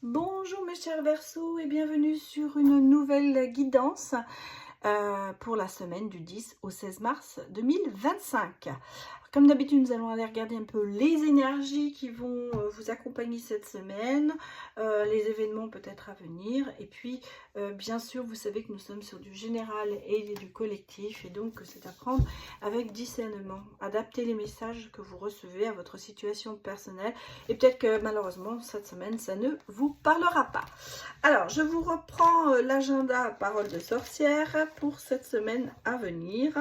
Bonjour mes chers Verseaux et bienvenue sur une nouvelle guidance pour la semaine du 10 au 16 mars 2025. Comme d'habitude, nous allons aller regarder un peu les énergies qui vont vous accompagner cette semaine, les événements peut-être à venir. Et puis, bien sûr, vous savez que nous sommes sur du général et du collectif. Et donc, c'est à prendre avec discernement. Adapter les messages que vous recevez à votre situation personnelle. Et peut-être que malheureusement, cette semaine, ça ne vous parlera pas. Alors, je vous reprends l'agenda Parole de sorcière pour cette semaine à venir.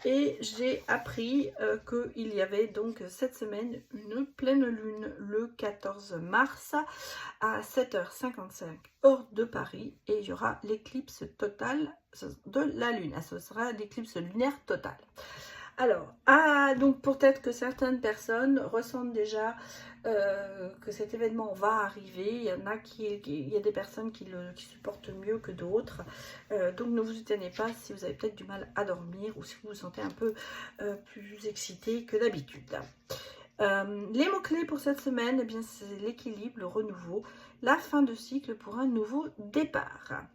Et j'ai appris qu'il y avait donc cette semaine une pleine lune le 14 mars à 7h55 heure de Paris. Et il y aura l'éclipse totale de la lune. Ce sera l'éclipse lunaire totale. Alors, donc peut-être que certaines personnes ressentent déjà que cet événement va arriver. Il y en a il y a des personnes qui supportent mieux que d'autres. Donc ne vous étonnez pas si vous avez peut-être du mal à dormir ou si vous vous sentez un peu plus excité que d'habitude. Les mots-clés pour cette semaine, eh bien, c'est l'équilibre, le renouveau, la fin de cycle pour un nouveau départ.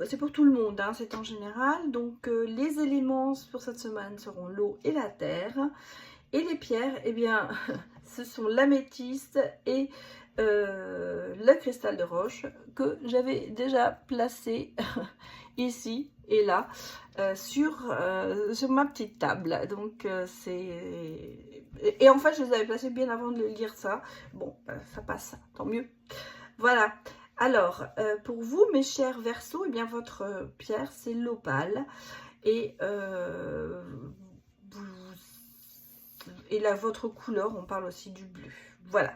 C'est pour tout le monde, hein, c'est en général. Donc, les éléments pour cette semaine seront l'eau et la terre. Et les pierres, eh bien, ce sont l'améthyste et le cristal de roche que j'avais déjà placé ici et là sur ma petite table. Donc, Et en fait, je les avais placés bien avant de lire ça. Bon, ça passe, tant mieux. Voilà. Alors, pour vous, mes chers Verseaux, eh bien, votre pierre, c'est l'opale. Et, votre couleur, on parle aussi du bleu. Voilà.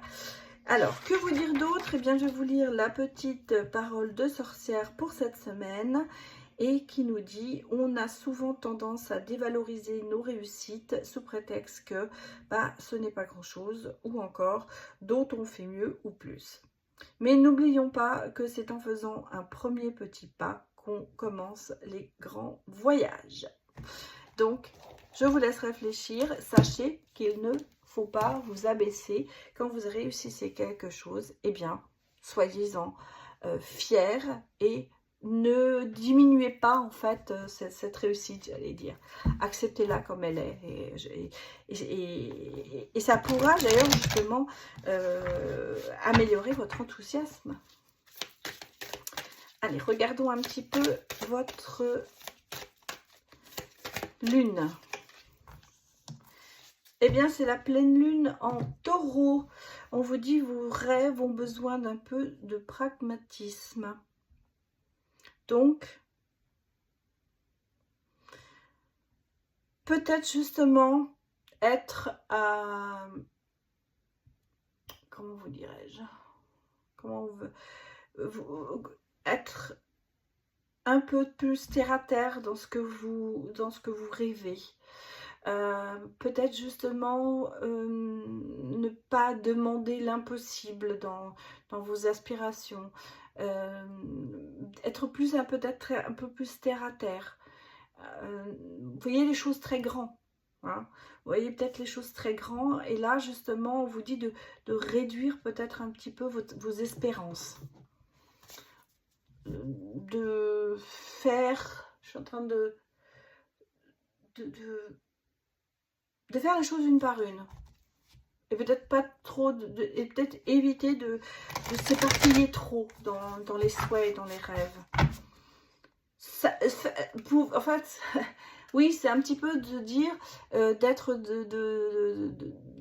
Alors, que vous dire d'autre? Eh bien, je vais vous lire la petite parole de sorcière pour cette semaine et qui nous dit: on a souvent tendance à dévaloriser nos réussites sous prétexte que ce n'est pas grand-chose, ou encore d'autres ont fait mieux ou plus. Mais n'oublions pas que c'est en faisant un premier petit pas qu'on commence les grands voyages. Donc, je vous laisse réfléchir. Sachez qu'il ne faut pas vous abaisser. Quand vous réussissez quelque chose, eh bien, soyez-en fiers et ne diminuez pas en fait cette réussite, j'allais dire. Acceptez-la comme elle est. Et ça pourra d'ailleurs justement améliorer votre enthousiasme. Allez, regardons un petit peu votre lune. Eh bien, c'est la pleine lune en taureau. On vous dit, vos rêves ont besoin d'un peu de pragmatisme. Donc, peut-être justement être à... Comment vous dirais-je? Comment on veut... Être un peu plus terre à terre dans ce que vous rêvez. Peut-être justement ne pas demander l'impossible dans vos aspirations. Être plus peut-être un peu plus terre à terre. Vous voyez les choses très grands. Hein, vous voyez peut-être les choses très grands. Et là, justement, on vous dit de réduire peut-être un petit peu vos espérances. De faire... Je suis en train de faire les choses une par une. Et peut-être pas trop, et peut-être éviter de s'éparpiller trop dans les souhaits et dans les rêves. En fait, oui, c'est un petit peu de dire, de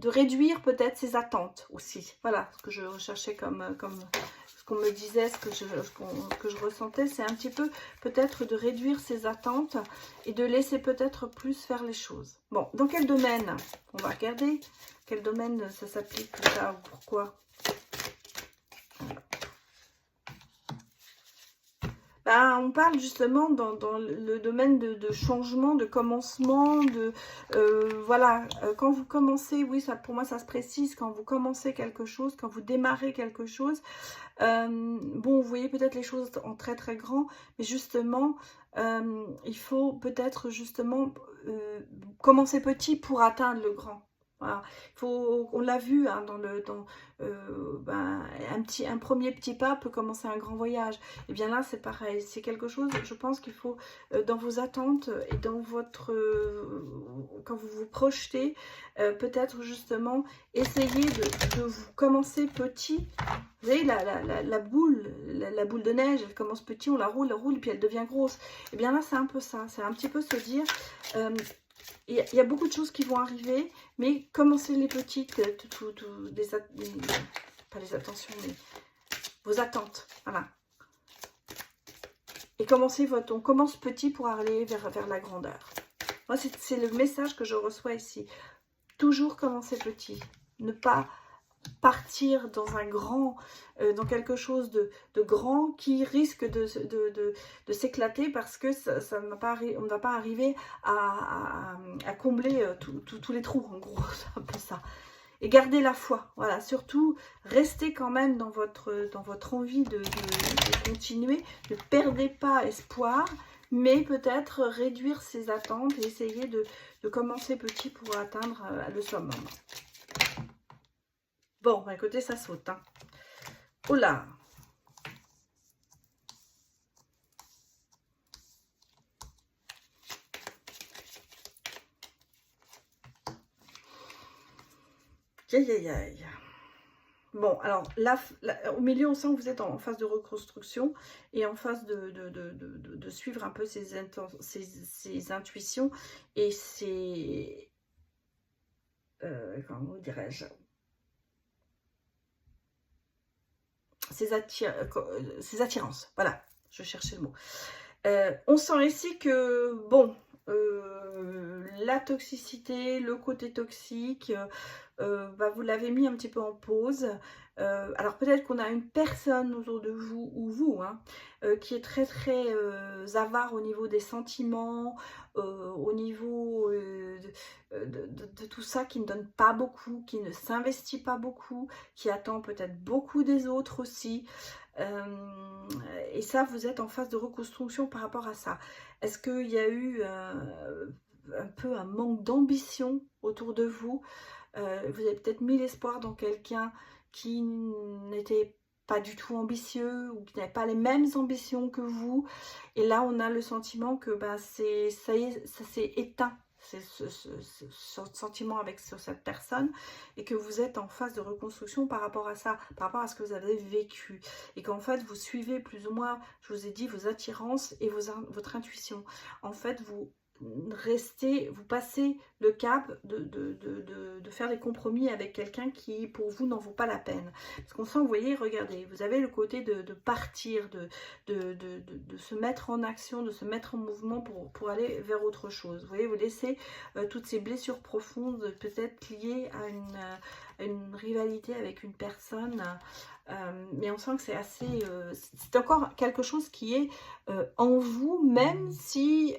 réduire peut-être ses attentes aussi. Voilà ce que je recherchais comme ce qu'on me disait, ce que je ressentais, c'est un petit peu peut-être de réduire ses attentes et de laisser peut-être plus faire les choses. Bon, dans quel domaine? On va regarder quel domaine ça s'applique, tout ça, ou pourquoi. On parle justement dans le domaine de changement, de commencement, voilà, quand vous commencez, oui, ça, pour moi ça se précise, quand vous commencez quelque chose, quand vous démarrez quelque chose, bon, vous voyez peut-être les choses en très très grand, mais justement, il faut peut-être justement commencer petit pour atteindre le grand. Voilà. On l'a vu hein, un premier petit pas peut commencer un grand voyage. Et bien là, c'est pareil. C'est quelque chose, je pense qu'il faut, dans vos attentes et dans votre... quand vous vous projetez, peut-être justement, essayer de vous commencer petit. Vous voyez, la boule de neige, elle commence petit, on la roule, et puis elle devient grosse. Et bien là, c'est un peu ça. C'est un petit peu se dire... il y a beaucoup de choses qui vont arriver, mais commencez les petites, pas les attentions, mais vos attentes, voilà. Et on commence petit pour aller vers la grandeur. Moi, c'est le message que je reçois ici. Toujours commencer petit, ne pas partir dans dans quelque chose de grand qui risque de s'éclater parce que on ne va pas arriver à combler tous les trous, en gros, c'est un peu ça. Et gardez la foi, voilà, surtout restez quand même dans votre envie de continuer, ne perdez pas espoir, mais peut-être réduire ses attentes et essayer de commencer petit pour atteindre le summum. Bon, bah écoutez, ça saute. Hein. Oh là! Aïe, aïe, aïe. Bon, alors là, au milieu, on sent que vous êtes en phase de reconstruction et en phase de suivre un peu ses intuitions et comment dirais-je, ses attirances. Voilà, je cherchais le mot. On sent ici que, bon, la toxicité, le côté toxique, vous l'avez mis un petit peu en pause. Alors peut-être qu'on a une personne autour de vous, ou vous, hein, qui est très très avare au niveau des sentiments, au niveau de tout ça, qui ne donne pas beaucoup, qui ne s'investit pas beaucoup, qui attend peut-être beaucoup des autres aussi. Et ça, vous êtes en phase de reconstruction par rapport à ça. Est-ce qu'il y a eu un peu un manque d'ambition autour de vous? Vous avez peut-être mis l'espoir dans quelqu'un qui n'était pas du tout ambitieux ou qui n'avait pas les mêmes ambitions que vous. Et là, on a le sentiment que ça y est, ça s'est éteint. C'est ce sentiment sur cette personne et que vous êtes en phase de reconstruction par rapport à ça, par rapport à ce que vous avez vécu et qu'en fait vous suivez plus ou moins, je vous ai dit, vos attirances et votre intuition. En fait, vous passez le cap de faire des compromis avec quelqu'un qui pour vous n'en vaut pas la peine, parce qu'on sent, vous voyez, regardez, vous avez le côté de partir, de se mettre en action, de se mettre en mouvement pour aller vers autre chose. Vous voyez, vous laissez toutes ces blessures profondes peut-être liées à une rivalité avec une personne, mais on sent que c'est assez, c'est encore quelque chose qui est en vous, même si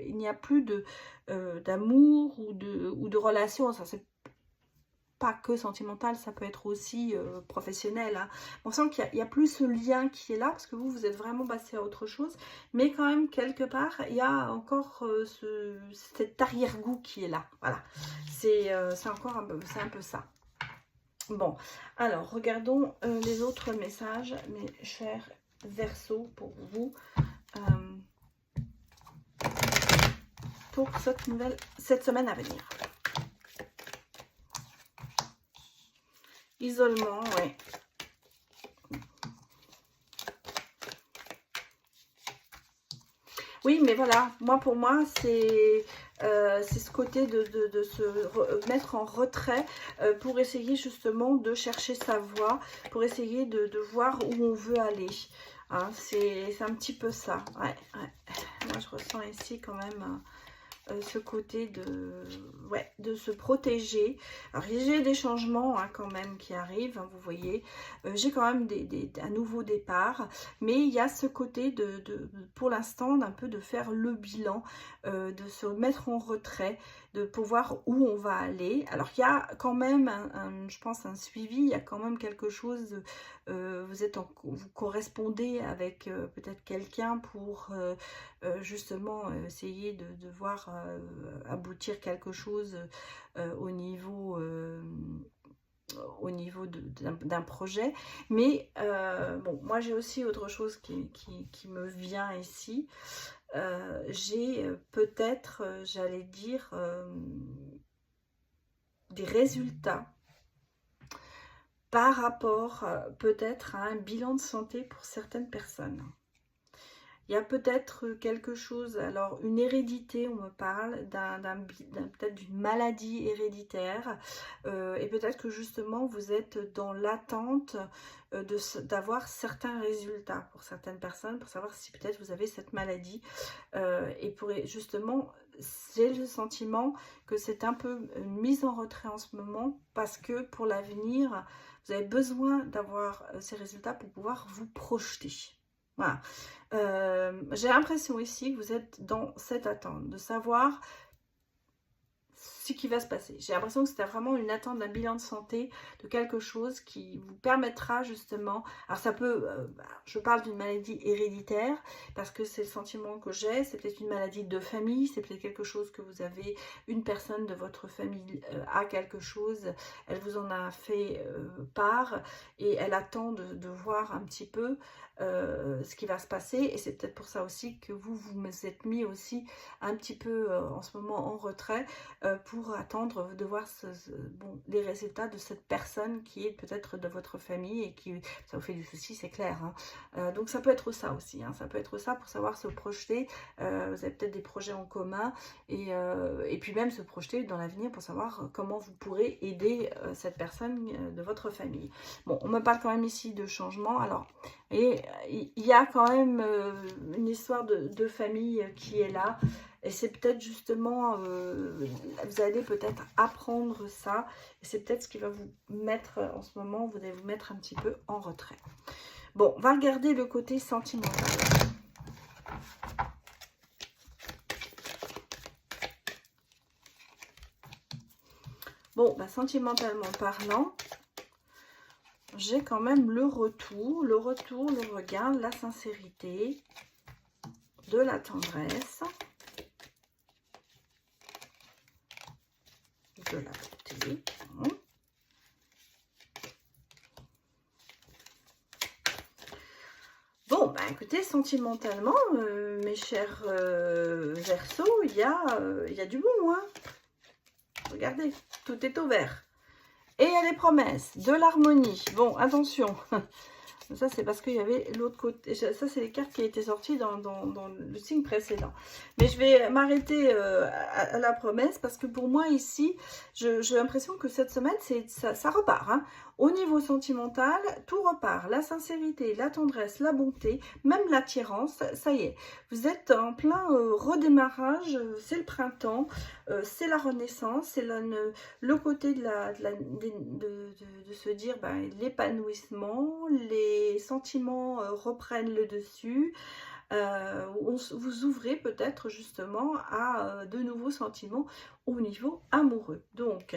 il n'y a plus d'amour ou de relation. Ça, c'est pas que sentimental, ça peut être aussi professionnel. Hein. On sent qu'il y a plus ce lien qui est là, parce que vous êtes vraiment passé à autre chose, mais quand même, quelque part, il y a encore cet arrière-goût qui est là. Voilà, c'est encore un peu ça. Bon, alors, regardons les autres messages, mes chers Verseaux, pour vous. Pour cette semaine à venir. Isolement, oui. Oui, mais voilà, pour moi, c'est ce côté de se mettre en retrait pour essayer justement de chercher sa voie, pour essayer de voir où on veut aller. Hein, c'est un petit peu ça. Ouais. Moi, je ressens ici quand même ce côté de se protéger. Alors, j'ai des changements hein, quand même qui arrivent, hein, vous voyez. J'ai quand même un nouveau départ, mais il y a ce côté pour l'instant, d'un peu de faire le bilan, de se mettre en retrait, pour voir où on va aller. Alors il y a quand même, je pense, un suivi, il y a quand même quelque chose, vous correspondez avec peut-être quelqu'un pour justement essayer de voir aboutir quelque chose au niveau d'un projet. Mais bon, moi j'ai aussi autre chose qui me vient ici. J'ai peut-être, j'allais dire, des résultats par rapport peut-être à un bilan de santé pour certaines personnes. Il y a peut-être quelque chose, alors une hérédité, on me parle peut-être d'une maladie héréditaire, et peut-être que justement vous êtes dans l'attente d'avoir certains résultats pour certaines personnes, pour savoir si peut-être vous avez cette maladie, et pour justement, j'ai le sentiment que c'est un peu une mise en retrait en ce moment, parce que pour l'avenir, vous avez besoin d'avoir ces résultats pour pouvoir vous projeter. Voilà. J'ai l'impression ici que vous êtes dans cette attente de savoir ce qui va se passer. J'ai l'impression que c'était vraiment une attente d'un bilan de santé, de quelque chose qui vous permettra justement, alors ça peut, je parle d'une maladie héréditaire, parce que c'est le sentiment que j'ai, c'est peut-être une maladie de famille, c'est peut-être quelque chose que vous avez, une personne de votre famille a quelque chose, elle vous en a fait part, et elle attend de voir un petit peu ce qui va se passer, et c'est peut-être pour ça aussi que vous êtes mis aussi un petit peu en ce moment en retrait, pour attendre de voir bon, les résultats de cette personne qui est peut-être de votre famille et qui, ça vous fait du souci, c'est clair. Hein. Donc ça peut être ça aussi, hein, ça peut être ça pour savoir se projeter, vous avez peut-être des projets en commun, et puis même se projeter dans l'avenir pour savoir comment vous pourrez aider cette personne de votre famille. Bon, on me parle quand même ici de changement, alors, et il y a quand même une histoire de famille qui est là. Et c'est peut-être justement, vous allez peut-être apprendre ça. Et c'est peut-être ce qui va vous mettre, en ce moment, vous allez vous mettre un petit peu en retrait. Bon, on va regarder le côté sentimental. Bon, bah, sentimentalement parlant, j'ai quand même le retour, le regain, la sincérité, de la tendresse, de la beauté. Bon, bah écoutez, sentimentalement, mes chers Verseaux, il y a du bon, hein. Regardez, tout est au vert. Et il y a les promesses, de l'harmonie. Bon, attention. Ça, c'est parce qu'il y avait l'autre côté. Ça, c'est les cartes qui étaient sorties dans le signe précédent. Mais je vais m'arrêter à la promesse parce que pour moi, ici, j'ai l'impression que cette semaine, ça repart. Hein. Au niveau sentimental, tout repart. La sincérité, la tendresse, la bonté, même l'attirance, ça y est. Vous êtes en plein redémarrage, c'est le printemps, c'est la renaissance, c'est le côté de se dire ben, l'épanouissement, les sentiments reprennent le dessus. Vous ouvrez peut-être justement à de nouveaux sentiments au niveau amoureux. Donc,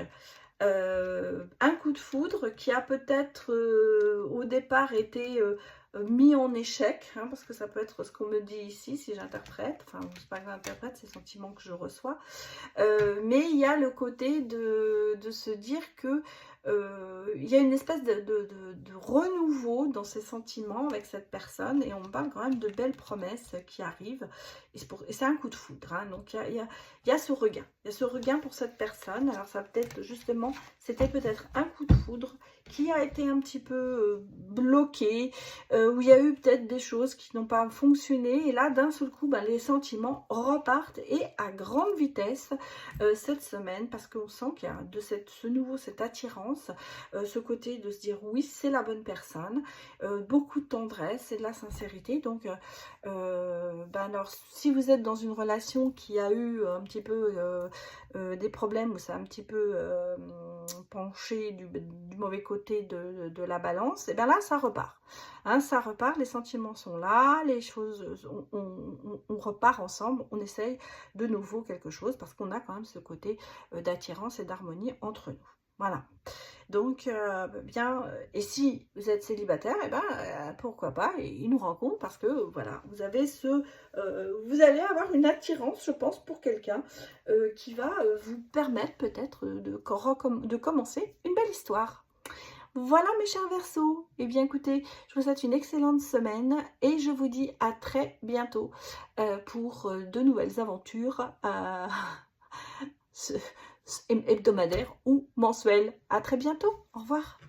un coup de foudre qui a peut-être au départ été mis en échec, hein, parce que ça peut être ce qu'on me dit ici si j'interprète, enfin c'est pas que j'interprète, c'est le sentiment que je reçois, mais il y a le côté de se dire que il y a une espèce de renouveau dans ses sentiments avec cette personne, et on me parle quand même de belles promesses qui arrivent, et c'est un coup de foudre, hein, donc il y a ce regain, pour cette personne. Alors ça peut-être justement, c'était peut-être un coup de foudre qui a été un petit peu bloqué, où il y a eu peut-être des choses qui n'ont pas fonctionné, et là d'un seul coup ben, les sentiments repartent, et à grande vitesse cette semaine, parce qu'on sent qu'il y a cette attirance, ce côté de se dire oui, c'est la bonne personne, beaucoup de tendresse et de la sincérité. Donc ben alors si vous êtes dans une relation qui a eu un petit peu des problèmes, où c'est un petit peu penché du mauvais côté de la balance, et bien là, ça repart. Hein, ça repart, les sentiments sont là, les choses, on repart ensemble, on essaye de nouveau quelque chose, parce qu'on a quand même ce côté d'attirance et d'harmonie entre nous. Voilà. Donc, et si vous êtes célibataire, et ben, pourquoi pas, il nous rencontre parce que, voilà, vous avez vous allez avoir une attirance, je pense, pour quelqu'un qui va vous permettre peut-être de commencer une belle histoire. Voilà mes chers Verseaux, et bien écoutez, je vous souhaite une excellente semaine et je vous dis à très bientôt pour de nouvelles aventures hebdomadaires ou mensuelles. À très bientôt, au revoir.